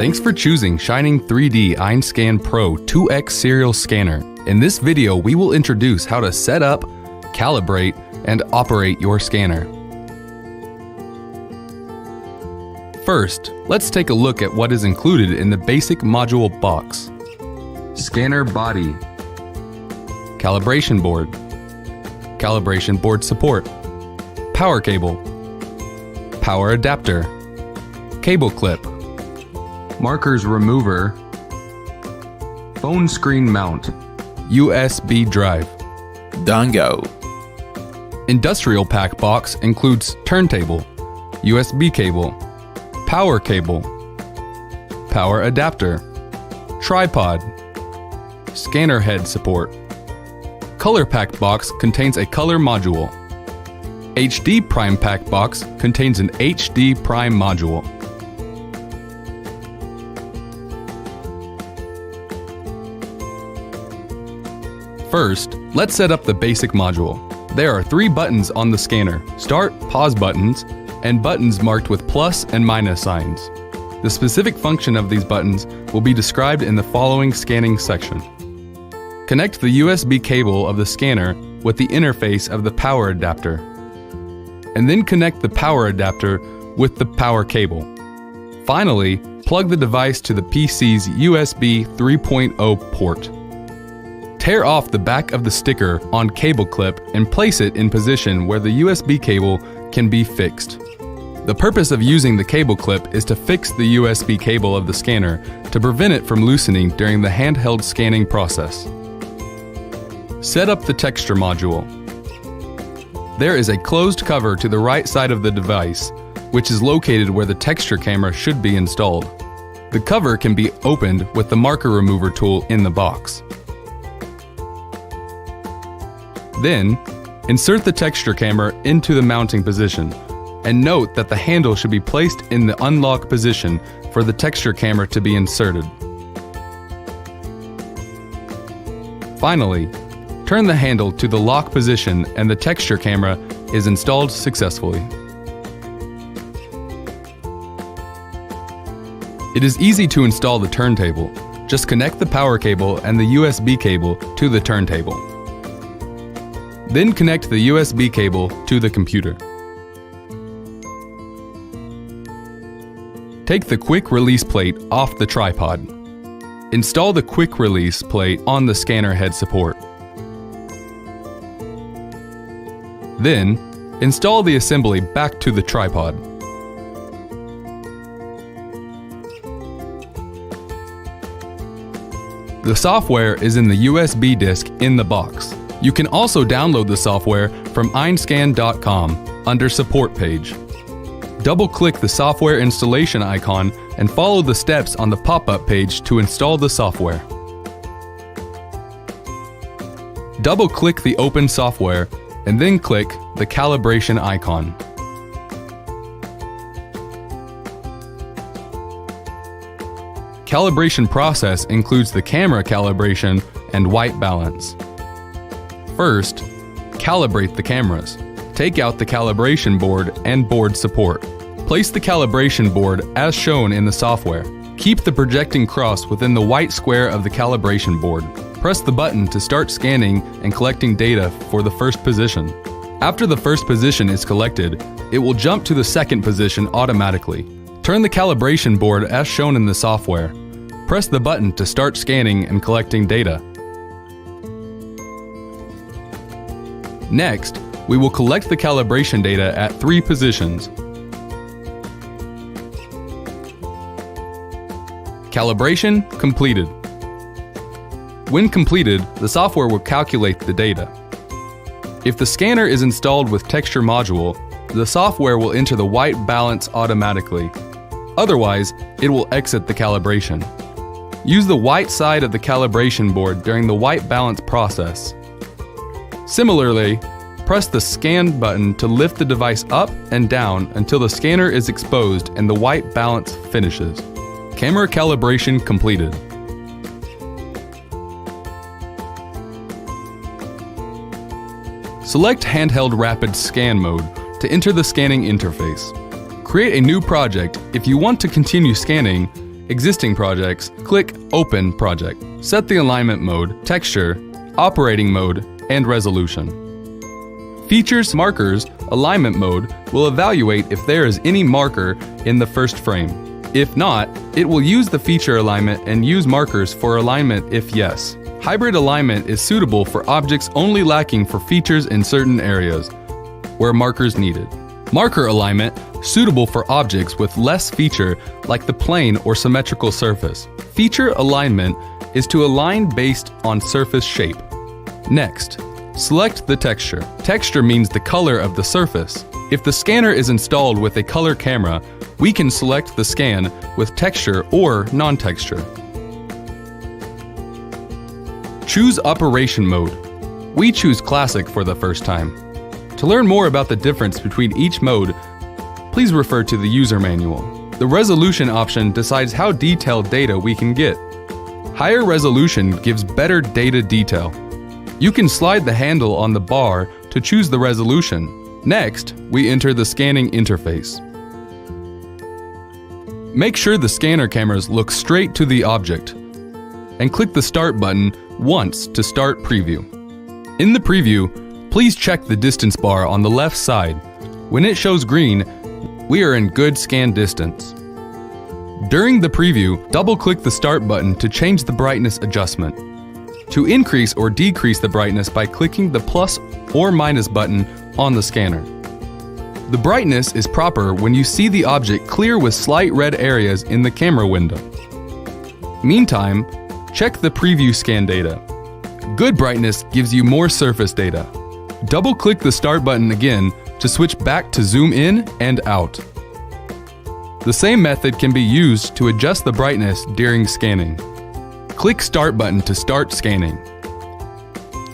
Thanks for choosing Shining 3D EinScan Pro 2X serial scanner. In this video, we will introduce how to set up, calibrate, and operate your scanner. First, let's take a look at what is included in the basic module box. Scanner body, calibration board support, power cable, power adapter, cable clip, markers remover, phone screen mount, USB drive. Dongo. Industrial pack box includes turntable, USB cable, power adapter, tripod, scanner head support. Color pack box contains a color module. HD prime pack box contains an HD prime module. First, let's set up the basic module. There are 3 buttons on the scanner: start, pause buttons, and buttons marked with plus and minus signs. The specific function of these buttons will be described in the following scanning section. Connect the USB cable of the scanner with the interface of the power adapter, and then connect the power adapter with the power cable. Finally, plug the device to the PC's USB 3.0 port. Tear off the back of the sticker on cable clip and place it in position where the USB cable can be fixed. The purpose of using the cable clip is to fix the USB cable of the scanner to prevent it from loosening during the handheld scanning process. Set up the texture module. There is a closed cover to the right side of the device, which is located where the texture camera should be installed. The cover can be opened with the marker remover tool in the box. Then, insert the texture camera into the mounting position, and note that the handle should be placed in the unlock position for the texture camera to be inserted. Finally, turn the handle to the lock position and the texture camera is installed successfully. It is easy to install the turntable. Just connect the power cable and the USB cable to the turntable. Then connect the USB cable to the computer. Take the quick release plate off the tripod. Install the quick release plate on the scanner head support. Then, install the assembly back to the tripod. The software is in the USB disk in the box. You can also download the software from EinScan.com under Support page. Double-click the software installation icon and follow the steps on the pop-up page to install the software. Double-click the open software and then click the calibration icon. Calibration process includes the camera calibration and white balance. First, calibrate the cameras. Take out the calibration board and board support. Place the calibration board as shown in the software. Keep the projecting cross within the white square of the calibration board. Press the button to start scanning and collecting data for the first position. After the first position is collected, it will jump to the second position automatically. Turn the calibration board as shown in the software. Press the button to start scanning and collecting data. Next, we will collect the calibration data at 3 positions. Calibration completed. When completed, the software will calculate the data. If the scanner is installed with texture module, the software will enter the white balance automatically. Otherwise, it will exit the calibration. Use the white side of the calibration board during the white balance process. Similarly, press the Scan button to lift the device up and down until the scanner is exposed and the white balance finishes. Camera calibration completed. Select Handheld Rapid Scan mode to enter the scanning interface. Create a new project if you want to continue scanning Existing projects, click Open Project. Set the alignment mode, texture, operating mode, and resolution. Features Markers alignment mode will evaluate if there is any marker in the first frame. If not, it will use the feature alignment and use markers for alignment if yes. Hybrid alignment is suitable for objects only lacking for features in certain areas, where markers needed. Marker alignment, suitable for objects with less feature like the plane or symmetrical surface. Feature alignment is to align based on surface shape. Next, select the texture. Texture means the color of the surface. If the scanner is installed with a color camera, we can select the scan with texture or non-texture. Choose operation mode. We choose Classic for the first time. To learn more about the difference between each mode, please refer to the user manual. The resolution option decides how detailed data we can get. Higher resolution gives better data detail. You can slide the handle on the bar to choose the resolution. Next, we enter the scanning interface. Make sure the scanner cameras look straight to the object, and click the Start button once to start preview. In the preview, please check the distance bar on the left side. When it shows green, we are in good scan distance. During the preview, double-click the Start button to change the brightness adjustment. To increase or decrease the brightness by clicking the plus or minus button on the scanner. The brightness is proper when you see the object clear with slight red areas in the camera window. Meantime, check the preview scan data. Good brightness gives you more surface data. Double-click the Start button again to switch back to zoom in and out. The same method can be used to adjust the brightness during scanning. Click Start button to start scanning.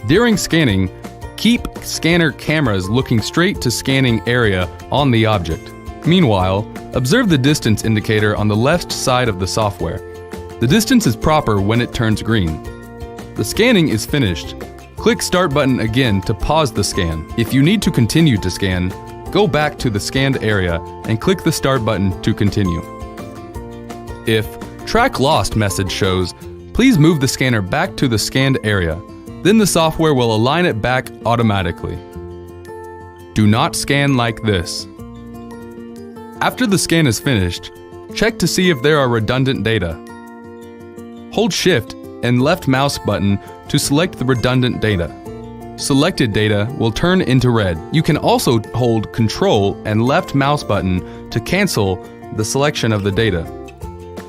During scanning, keep scanner cameras looking straight to scanning area on the object. Meanwhile, observe the distance indicator on the left side of the software. The distance is proper when it turns green. The scanning is finished. Click Start button again to pause the scan. If you need to continue to scan, go back to the scanned area and click the Start button to continue. If Track Lost message shows, please move the scanner back to the scanned area. Then the software will align it back automatically. Do not scan like this. After the scan is finished, check to see if there are redundant data. Hold Shift and left mouse button to select the redundant data. Selected data will turn into red. You can also hold Control and left mouse button to cancel the selection of the data.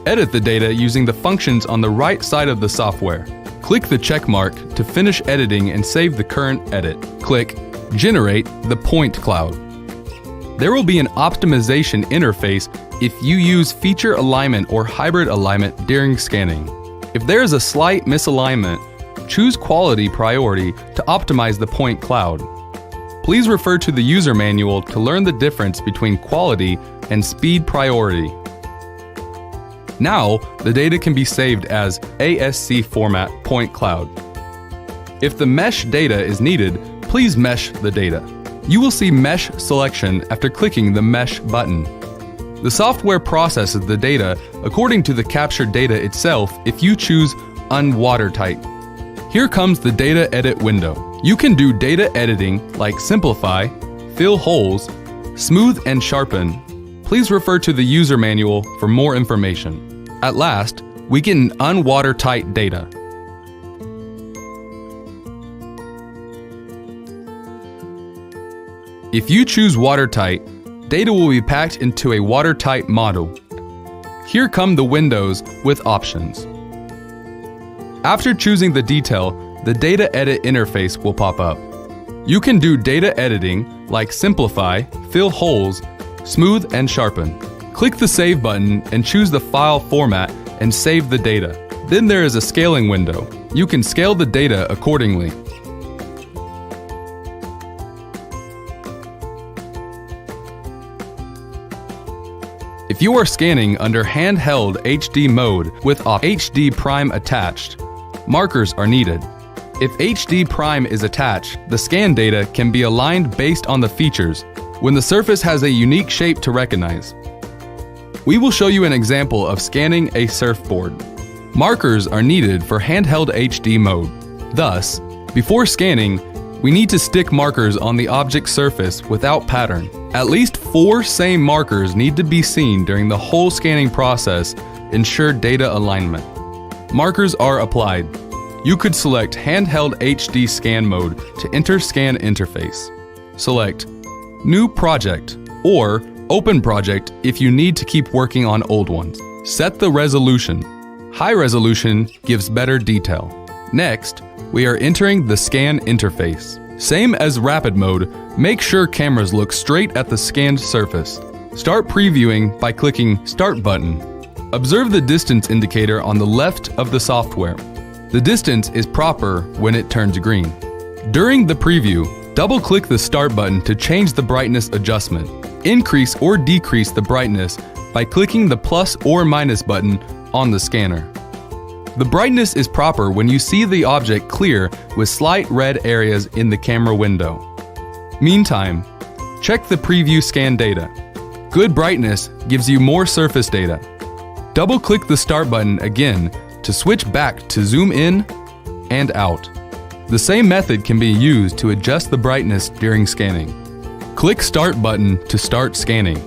Edit the data using the functions on the right side of the software. Click the check mark to finish editing and save the current edit. Click Generate the Point Cloud. There will be an optimization interface if you use feature alignment or hybrid alignment during scanning. If there is a slight misalignment, choose Quality Priority to optimize the point cloud. Please refer to the user manual to learn the difference between quality and speed priority. Now, the data can be saved as ASC format point cloud. If the mesh data is needed, please mesh the data. You will see mesh selection after clicking the mesh button. The software processes the data according to the captured data itself if you choose Unwatertight. Here comes the data edit window. You can do data editing like simplify, fill holes, smooth and sharpen. Please refer to the user manual for more information. At last, we get an unwatertight data. If you choose watertight, data will be packed into a watertight model. Here come the windows with options. After choosing the detail, the data edit interface will pop up. You can do data editing like simplify, fill holes, smooth and sharpen. Click the Save button and choose the file format and save the data. Then there is a scaling window. You can scale the data accordingly. If you are scanning under handheld HD mode with HD prime attached, markers are needed. If HD prime is attached, the scan data can be aligned based on the features when the surface has a unique shape to recognize. We will show you an example of scanning a surfboard. Markers are needed for handheld HD mode. Thus, before scanning, we need to stick markers on the object surface without pattern. At least 4 same markers need to be seen during the whole scanning process. Ensure data alignment. Markers are applied. You could select Handheld HD Scan Mode to enter Scan Interface. Select New Project or Open Project if you need to keep working on old ones. Set the resolution. High resolution gives better detail. Next, we are entering the scan interface. Same as rapid mode, make sure cameras look straight at the scanned surface. Start previewing by clicking Start button. Observe the distance indicator on the left of the software. The distance is proper when it turns green. During the preview, double-click the Start button to change the brightness adjustment. Increase or decrease the brightness by clicking the plus or minus button on the scanner. The brightness is proper when you see the object clear with slight red areas in the camera window. Meantime, check the preview scan data. Good brightness gives you more surface data. Double-click the Start button again to switch back to zoom in and out. The same method can be used to adjust the brightness during scanning. Click Start button to start scanning.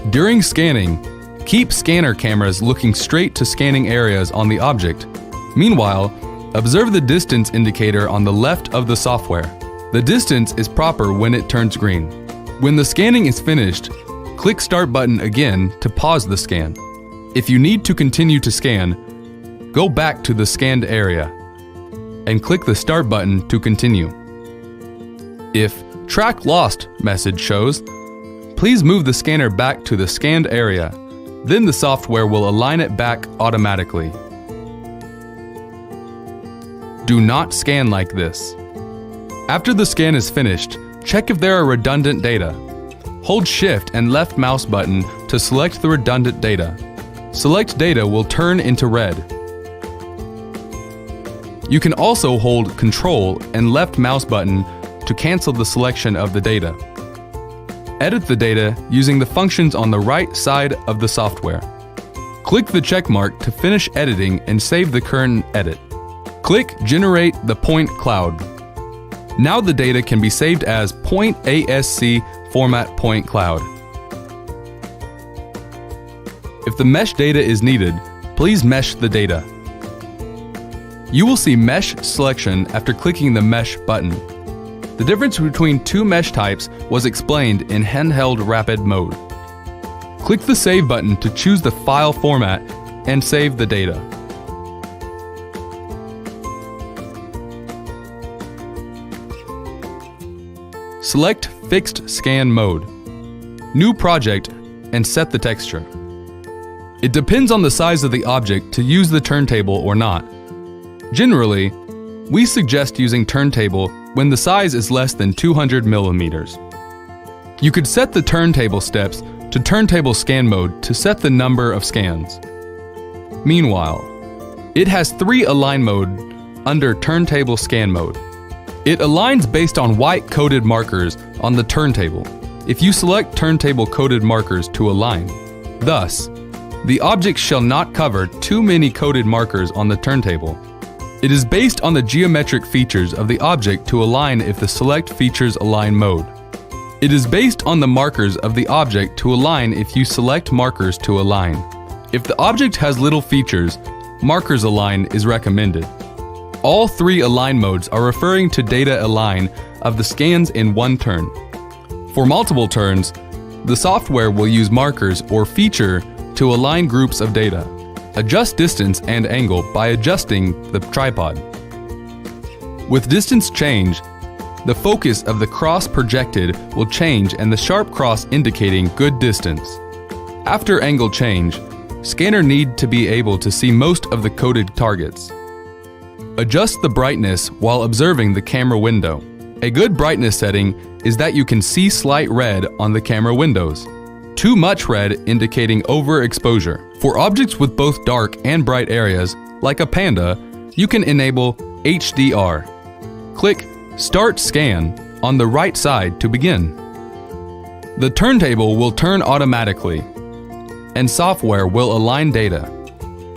During scanning, keep scanner cameras looking straight to scanning areas on the object. Meanwhile, observe the distance indicator on the left of the software. The distance is proper when it turns green. When the scanning is finished, click Start button again to pause the scan. If you need to continue to scan, go back to the scanned area and click the Start button to continue. If Track Lost message shows, please move the scanner back to the scanned area. Then the software will align it back automatically. Do not scan like this. After the scan is finished, check if there are redundant data. Hold Shift and left mouse button to select the redundant data. Select data will turn into red. You can also hold Control and left mouse button to cancel the selection of the data. Edit the data using the functions on the right side of the software. Click the check mark to finish editing and save the current edit. Click Generate the Point Cloud. Now the data can be saved as .asc format point cloud. If the mesh data is needed, please mesh the data. You will see Mesh selection after clicking the Mesh button. The difference between 2 mesh types was explained in Handheld Rapid mode. Click the Save button to choose the file format and save the data. Select Fixed Scan Mode, New Project, and set the texture. It depends on the size of the object to use the turntable or not. Generally, we suggest using turntable when the size is less than 200 millimeters. You could set the turntable steps to turntable scan mode to set the number of scans. Meanwhile, it has 3 align mode under turntable scan mode. It aligns based on white coded markers on the turntable if you select turntable coded markers to align. Thus, the object shall not cover too many coded markers on the turntable. It is based on the geometric features of the object to align if the Select Features Align mode. It is based on the markers of the object to align if you select Markers to Align. If the object has little features, Markers Align is recommended. All 3 align modes are referring to data align of the scans in one turn. For multiple turns, the software will use markers or feature to align groups of data. Adjust distance and angle by adjusting the tripod. With distance change, the focus of the cross projected will change and the sharp cross indicating good distance. After angle change, scanner need to be able to see most of the coded targets. Adjust the brightness while observing the camera window. A good brightness setting is that you can see slight red on the camera windows. Too much red indicating overexposure. For objects with both dark and bright areas, like a panda, you can enable HDR. Click Start Scan on the right side to begin. The turntable will turn automatically, and software will align data.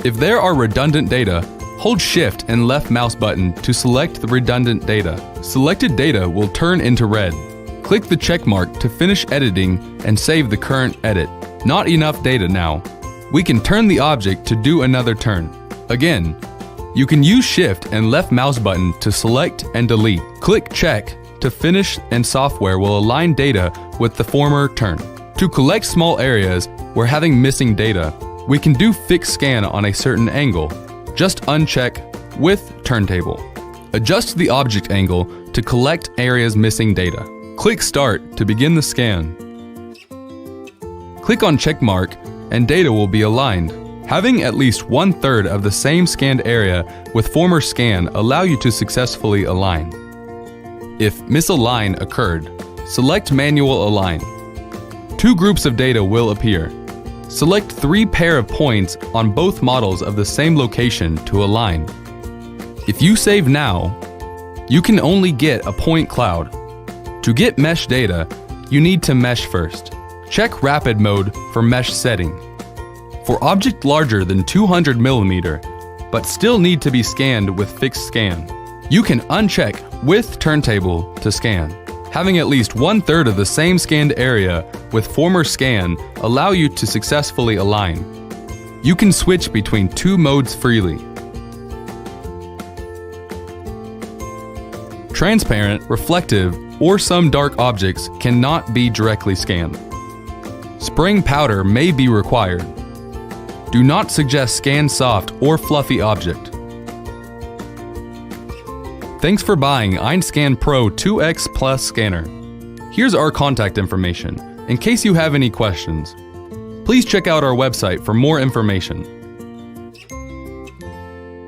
If there are redundant data, hold Shift and left mouse button to select the redundant data. Selected data will turn into red. Click the check mark to finish editing and save the current edit. Not enough data now. We can turn the object to do another turn. Again, you can use Shift and left mouse button to select and delete. Click Check to finish and software will align data with the former turn. To collect small areas where having missing data, we can do fixed scan on a certain angle. Just uncheck with turntable. Adjust the object angle to collect areas missing data. Click Start to begin the scan. Click on check mark and data will be aligned. Having at least 1/3 of the same scanned area with former scan allow you to successfully align. If misalign occurred, select Manual Align. 2 groups of data will appear. Select 3 pair of points on both models of the same location to align. If you save now, you can only get a point cloud. To get mesh data, you need to mesh first. Check Rapid Mode for mesh setting. For object larger than 200 mm, but still need to be scanned with fixed scan, you can uncheck with turntable to scan. Having at least 1/3 of the same scanned area with former scan allow you to successfully align. You can switch between 2 modes freely. Transparent, reflective, or some dark objects cannot be directly scanned. Spraying powder may be required. Do not suggest scan soft or fluffy object. Thanks for buying EinScan Pro 2X Plus scanner. Here's our contact information in case you have any questions. Please check out our website for more information.